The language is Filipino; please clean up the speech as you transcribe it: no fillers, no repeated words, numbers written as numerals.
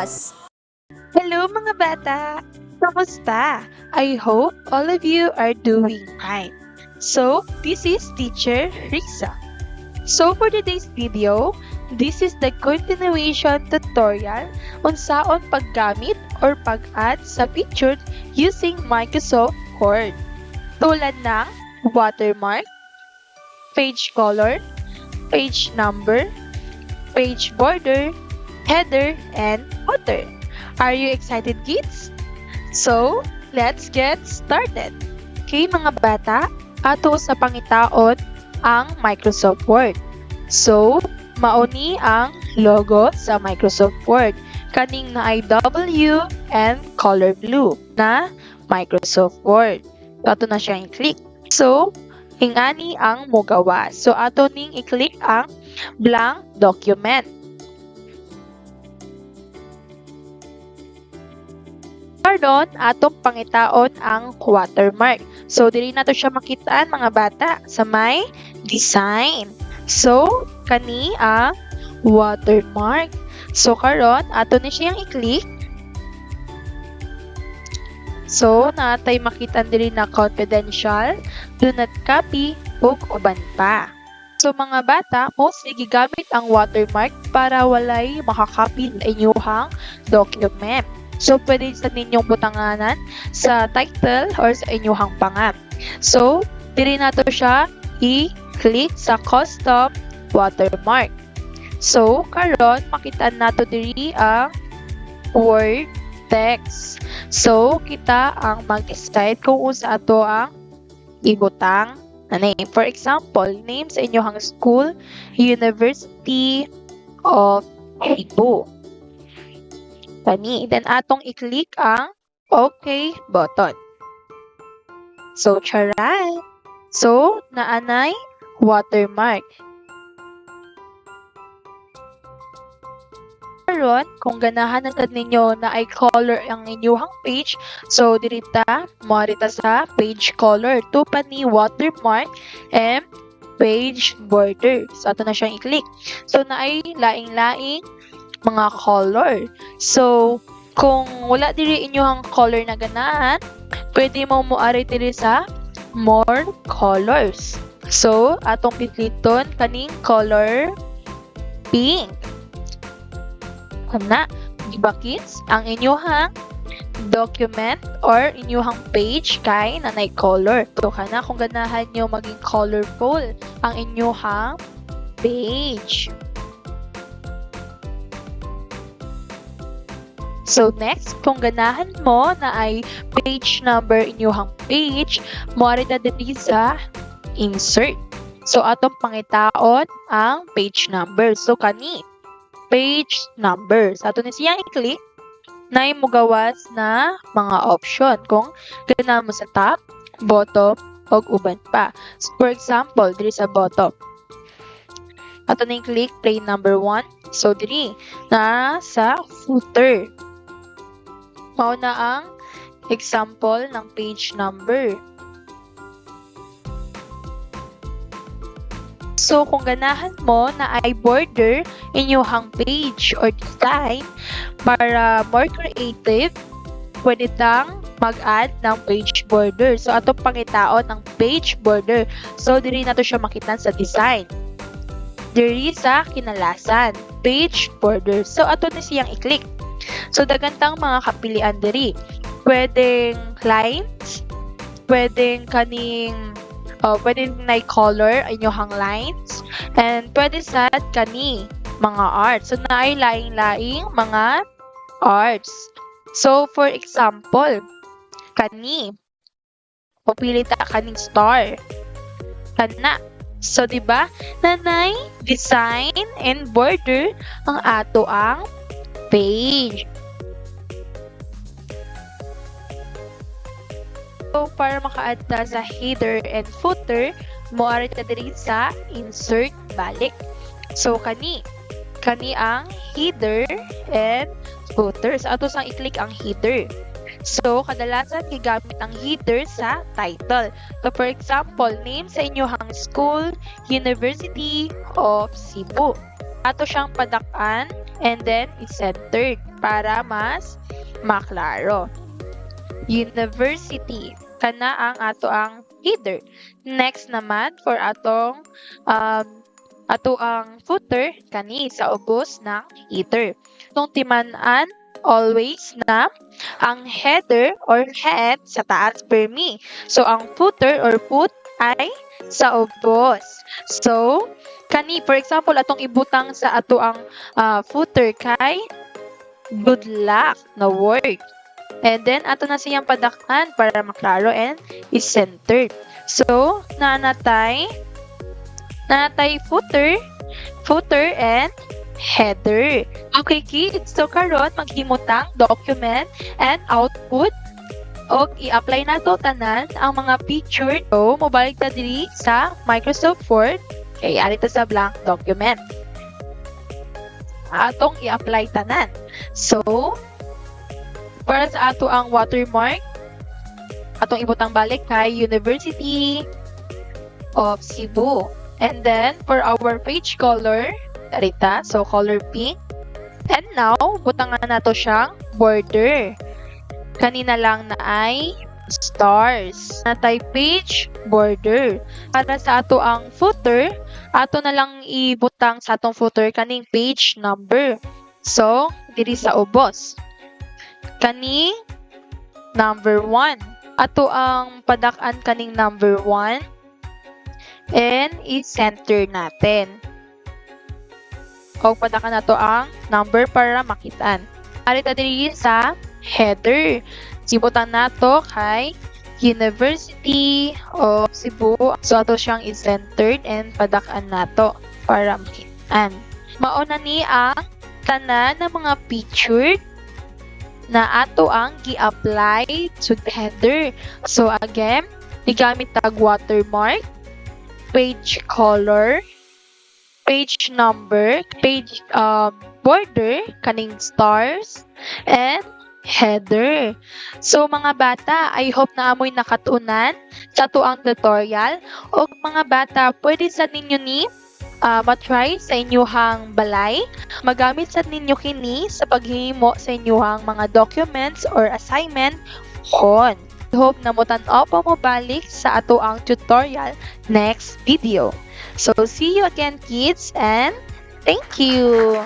class! Hello mga bata! Kamusta? I hope all of you are doing fine. So, this is Teacher Risa. So, for today's video, this is the continuation tutorial on saon paggamit or pag-add sa picture using Microsoft Word. Tulad ng watermark, page color, page number, page border, header, and footer. Are you excited, kids? So, let's get started. Okay, mga bata, ato sa pangitaon ang Microsoft Word. So, mauni ang logo sa Microsoft Word. Kaning na ay W and color blue na Microsoft Word. So, ato na siyang i-click. So, ingani ang mugawa. So, ato ning i-click ang blank document. Karon atong pangitaon ang watermark. So dili nato siya makitaan mga bata sa may design. So kani ang watermark. So karon ato ni siyang i-click. So natay makitaan diri na confidential, do not copy ug uban pa. So mga bata, mostly gigamit ang watermark para walay makakopy sa inyong document. So, pwede sa ninyong butanganan sa title or sa inyong pangat. So, diri nato siya i-click sa custom watermark. So, karon makita nato diri ang word text. So, kita ang mag-decide kung unsa ato ang ibutang na name. For example, name sa inyong school, University of Cebu. Kani, then atong i-click ang OK button. So, charay. So, naanay watermark. Karon, kung ganahan na ninyo na ay color ang inyong page, so dirita, marita sa page color. Tupan ni watermark and page border. So, ato na siyang i-click. So, na ay laing-laing mga color. So, kung wala diri inyong color na ganahan, pwede mo muari diri sa more colors. So, atong pitliton kaning color pink. Kana, diba kids? Ang inyong document or inyong page kay nanay color. So, kana kung ganahan nyo maging colorful ang inyong page. So next, kung ganahan mo na ay page number inyong page, moari na diri sa insert. So atong pangitaon ang page number. So kani page number. So ato ni siyang i-click na mugawas na mga option kung ganahan mo sa top, bottom, o uban pa. So, for example, diri sa bottom, ato na i-click plain number 1. So diri na sa footer. Mao na ang example ng page number. So, kung ganahan mo na ay border inyong page or design para more creative, pwede tang mag-add ng page border. So, atong pangitaon ang page border. So, diri nato siya makitan sa design. Diri sa kinalasan, page border. So, ato na siyang i-click. So, dagantang mga kapilian diri. Pwedeng lines, pwedeng pwedeng na color inyong lines, and pwede sad kani mga arts. So, naay laing-laing mga arts. So, for example, kani, o pili ta kaning star. Kana. So, diba, nanay design and border ang ato ang page. So, para maka-add ta sa header and footer, moari ta diri sa insert balik. So, kani ang header and footer. So, ato sang i-click ang header. So, kadalasan gigamit ang header sa title. So, for example, name sa inyong school, University of Cebu. Ato siyang padakan and then i-centered. para mas maklaro. University, kana ang ato ang header. Next naman for atong ato ang footer kani sa ubos ng header. Itong timan-an always na ang header or head sa taas permi. So ang footer or foot ay sa ubos. So kani for example atong ibutang sa ato ang footer kay good luck na word. And then, ato na siyang padakan para maklaro and is centered. So, nanatay footer, and header. Okay, kids. So, karon maghimutang document and output o i-apply na to tanan ang mga picture. So, mobalik ta diri sa Microsoft Word. Okay, ari ta sa blank document. Atong i-apply tanan. So, para sa ato ang watermark, atong ibutang balik kay University of Cebu. And then, for our page color, darita, so color pink. And now, butangan nato siyang border. Kanina lang na ay stars. Natay page border. Para sa ato ang footer, ato na lang ibutang sa atong footer kaning page number. So, diri sa ubos. Kaning number 1. Ato ang padakan kaning number 1 and i-center natin. O padakan nato ang number para makitaan. Ari ta diri sa header. Sibutan nato kay University of Cebu. So ato siyang i-centered and padakan nato para makitaan. Mauna ni ang tanan ng mga pictured na ato ang gi-apply to the header. So again, igamit tag watermark, page color, page number, page border, kaning stars, and header. So mga bata, I hope na amoy nakatunan sa tuang tutorial. O mga bata, pwede sa ninyo ni matry sa inyuhang balay. Magamit sa ninyo kini sa paghimo sa inyuhang mga documents or assignment kon. Hope na mo tan-aw pa mo balik sa ato ang tutorial next video. So see you again kids and thank you.